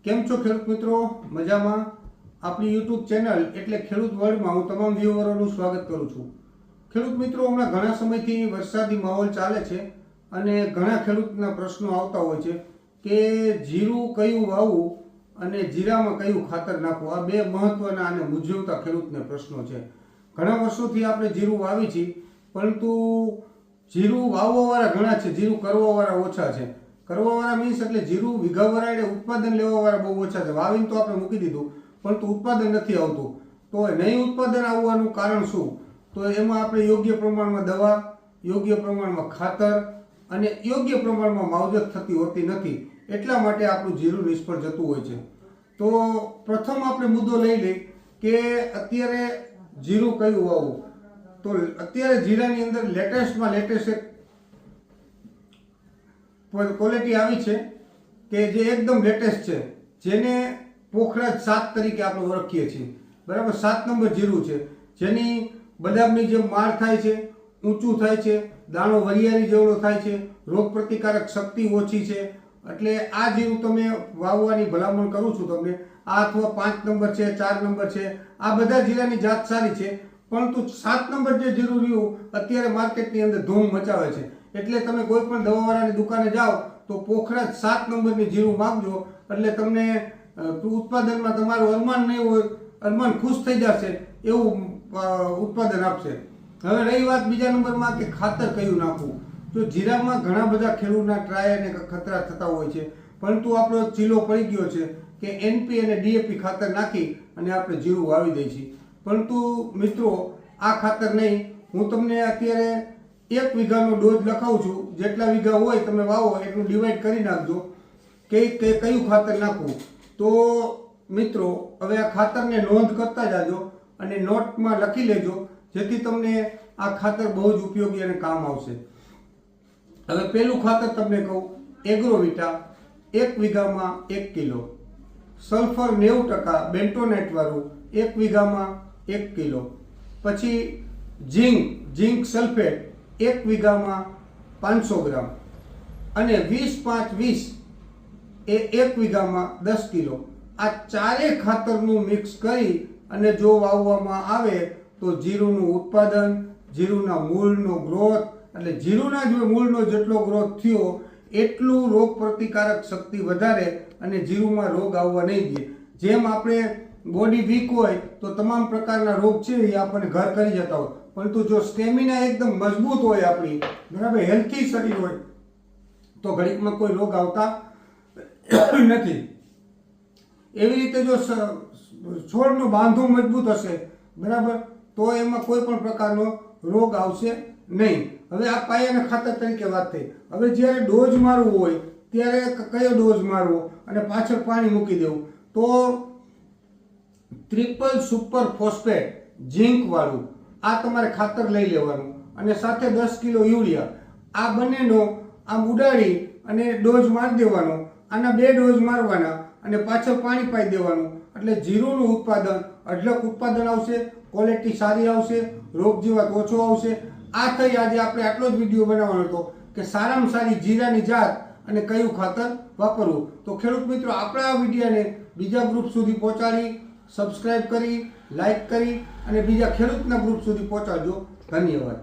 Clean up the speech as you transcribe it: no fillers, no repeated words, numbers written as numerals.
કેમ છો ખેડૂત મિત્રો? મજામાં? આપણી યુટ્યુબ ચેનલ એટલે ખેડૂત વર્લ્ડમાં હું તમામ વ્યુઅરોનું સ્વાગત કરું છું. ખેડૂત મિત્રો, હમણાં ઘણા સમયથી વરસાદી માહોલ ચાલે છે અને ઘણા ખેડૂતના પ્રશ્નો આવતા હોય છે કે જીરું કયું વાવવું અને જીરામાં કયું ખાતર નાખવું. આ બે મહત્વના અને મૂંઝવતા ખેડૂતને પ્રશ્નો છે. ઘણા વર્ષોથી આપણે જીરું વાવી છીએ, પરંતુ જીરું વાવવાવાળા ઘણા છે, જીરું કરવાવાળા ઓછા છે. કરવાવાળા મીન્સ એટલે જીરું વીઘાવાળા એટલે ઉત્પાદન લેવાવાળા બહુ ઓછા છે. વાવીને તો આપણે મૂકી દીધું, પરંતુ ઉત્પાદન નથી આવતું. તો નહીં ઉત્પાદન આવવાનું કારણ શું? તો એમાં આપણે યોગ્ય પ્રમાણમાં દવા, યોગ્ય પ્રમાણમાં ખાતર અને યોગ્ય પ્રમાણમાં માવજત થતી હોતી નથી. એટલા માટે આપણું જીરું નિષ્ફળ જતું હોય છે. તો પ્રથમ આપણે મુદ્દો લઈ લઈએ કે અત્યારે જીરું કયું વાવવું. તો અત્યારે જીરાની અંદર લેટેસ્ટમાં લેટેસ્ટ એક ક્વોલિટી આવી છે કે જે એકદમ લેટેસ્ટ છે, જેને પોખરાજ 7 તરીકે આપણે ઓળખીએ છીએ. બરાબર, 7 નંબર જીરું છે, જેની બદામની જેમ માળ થાય છે, ઊંચું થાય છે, દાણો વરિયાળી જેવડો થાય છે, રોગ પ્રતિકારક શક્તિ ઓછી છે. એટલે આ જીરું તમે વાવવાની ભલામણ કરું છું તમને. આ અથવા 5 નંબર છે, 4 નંબર છે, આ બધા જીરાની જાત સારી છે, પરંતુ 7 નંબર જે જીરું રહ્યું અત્યારે માર્કેટની અંદર ધૂમ મચાવે છે. એટલે તમે કોઈ પણ દવાવાળાની દુકાને જાઓ તો પોખરાજ 7 નંબરની જીરું માંગજો, એટલે તમને ઉત્પાદનમાં તમારું અરમાન નહીં હોય, અરમાન ખુશ થઈ જશે એવું ઉત્પાદન આપશે. હવે રહી વાત બીજા નંબરમાં કે ખાતર કયું નાખવું. તો જીરામાં ઘણા બધા ખેડૂતના ટ્રાય અને ખતરા થતા હોય છે, પરંતુ આપણો ચીલો પડી ગયો છે કે NP અને DAP ખાતર નાખી અને આપણે જીરું વાવી દઈએ છીએ. પરંતુ મિત્રો, આ ખાતર નહીં. હું તમને અત્યારે 1 વીઘાનો ડોઝ લખાવું છું. જેટલા વીઘા હોય તમે વાવો એટલું ડિવાઈડ કરી નાખજો કે કયું ખાતર નાખવું. તો મિત્રો, હવે આ ખાતરને નોંધ કરતા જાજો અને નોટમાં લખી લેજો, જેથી તમને આ ખાતર બહુ જ ઉપયોગી અને કામ આવશે. હવે પહેલું ખાતર તમને કહું, એગ્રોવિટા 1 વીઘામાં 1 કિલો. સલ્ફર 90% બેન્ટોનેટ વાળું 1 વીઘામાં 1 કિલો. પછી ઝીંક સલ્ફેટ 1 વીઘામાં 500 ગ્રામ અને 20-5-20 એ 1 વીઘામાં 10 કિલો. આ ચારેય ખાતરનું મિક્સ કરી અને જો વાવવામાં આવે તો જીરુંનું ઉત્પાદન, જીરુંના મૂળનો ગ્રોથ, એટલે જીરુંના જો મૂળનો જેટલો ગ્રોથ થયો એટલું રોગ પ્રતિકારક શક્તિ વધારે અને જીરુંમાં રોગ આવવા નહીં દે. જેમ આપણે બોડી વીક હોય તો તમામ પ્રકારના રોગ છે એ આપણને ઘર કરી જતા હોય, પરંતુ જો સ્ટેમિના એકદમ મજબૂત હોય, આપણી બરાબર હેલ્થી શરીર હોય, તો ઘડીકમાં કોઈ રોગ આવતા નથી. એવી રીતે જો છોડનો બાંધો મજબૂત હશે, બરાબર, તો એમાં કોઈ પણ પ્રકારનો રોગ આવશે નહીં. હવે આ પાયાના ખાતર તરીકે વાત થઈ. હવે જ્યારે ડોઝ મારવું હોય ત્યારે કયો ડોઝ મારવો અને પાછળ પાણી મૂકી દેવું. તો ટ્રિપલ સુપર ફોસ્ફેટ ઝીંક વાળું આ તમારે ખાતર લઈ લેવાનું અને સાથે 10 કિલો યુરિયા. આ બંનેનો આમ ઉડાડી અને ડોઝ મારી દેવાનો. આના 2 ડોઝ મારવાના અને પાછળ પાણી પાઈ દેવાનું. એટલે જીરુંનું ઉત્પાદન અઢળક ઉત્પાદન આવશે, ક્વોલિટી સારી આવશે, રોગ જીવાત ઓછો આવશે. આ થઈ આજે આપણે આટલો જ વિડીયો બનાવવાનો હતો કે સારામાં સારી જીરાની જાત અને કયું ખાતર વાપરવું. તો ખેડૂત મિત્રો, આપણા આ વિડીયોને બીજા ગ્રુપ સુધી પહોંચાડી, સબસ્ક્રાઇબ કરી, લાઇક કરી અને બીજા ખેડૂતના ગ્રુપ સુધી પહોંચાડજો. ધન્યવાદ.